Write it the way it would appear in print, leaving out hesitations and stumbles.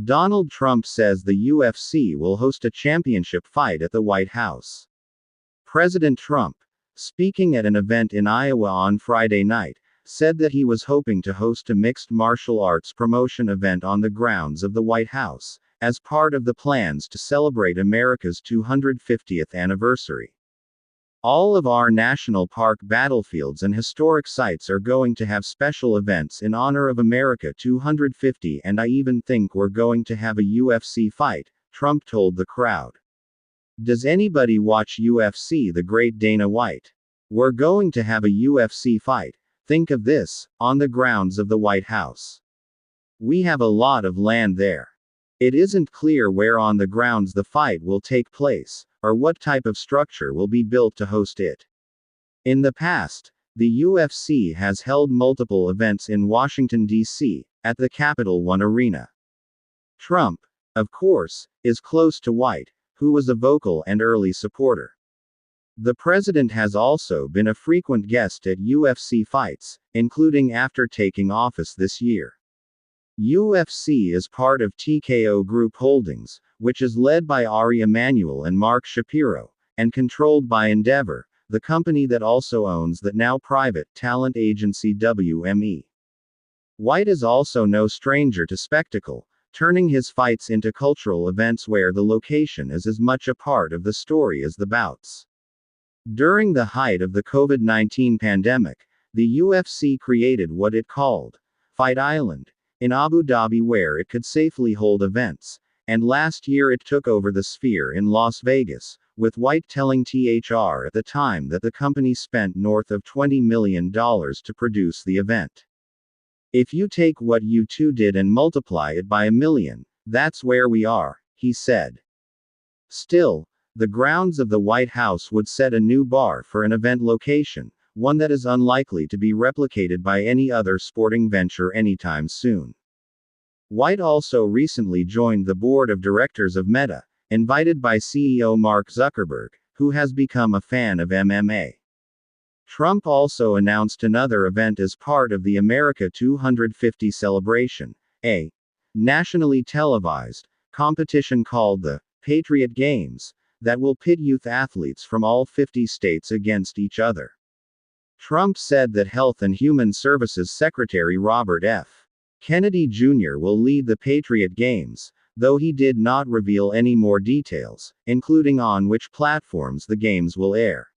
Donald Trump says the UFC will host a championship fight at the White House. President Trump, speaking at an event in Iowa on Friday night, said that he was hoping to host a mixed martial arts promotion event on the grounds of the White House, as part of the plans to celebrate America's 250th anniversary. All of our national park battlefields and historic sites are going to have special events in honor of America 250, and I even think we're going to have a UFC fight, Trump told the crowd. Does anybody watch UFC? The great Dana White. We're going to have a UFC fight. Think of this, on the grounds of the White House. We have a lot of land there. It isn't clear where on the grounds the fight will take place, or what type of structure will be built to host it. In the past, the UFC has held multiple events in Washington, D.C., at the Capital One Arena. Trump, of course, is close to White, who was a vocal and early supporter. The president has also been a frequent guest at UFC fights, including after taking office this year. UFC is part of TKO Group Holdings, which is led by Ari Emanuel and Mark Shapiro, and controlled by Endeavor, the company that also owns the now private talent agency WME. White is also no stranger to spectacle, turning his fights into cultural events where the location is as much a part of the story as the bouts. During the height of the COVID-19 pandemic, the UFC created what it called Fight Island in Abu Dhabi, where it could safely hold events, and last year it took over the Sphere in Las Vegas, with White telling THR at the time that the company spent north of $20 million to produce the event. If you take what you two did and multiply it by 1 million, that's where we are, he said. Still, the grounds of the White House would set a new bar for an event location, one that is unlikely to be replicated by any other sporting venture anytime soon. White also recently joined the board of directors of Meta, invited by CEO Mark Zuckerberg, who has become a fan of MMA. Trump also announced another event as part of the America 250 celebration, a nationally televised competition called the Patriot Games, that will pit youth athletes from all 50 states against each other. Trump said that Health and Human Services Secretary Robert F. Kennedy Jr. will lead the Patriot Games, though he did not reveal any more details, including on which platforms the games will air.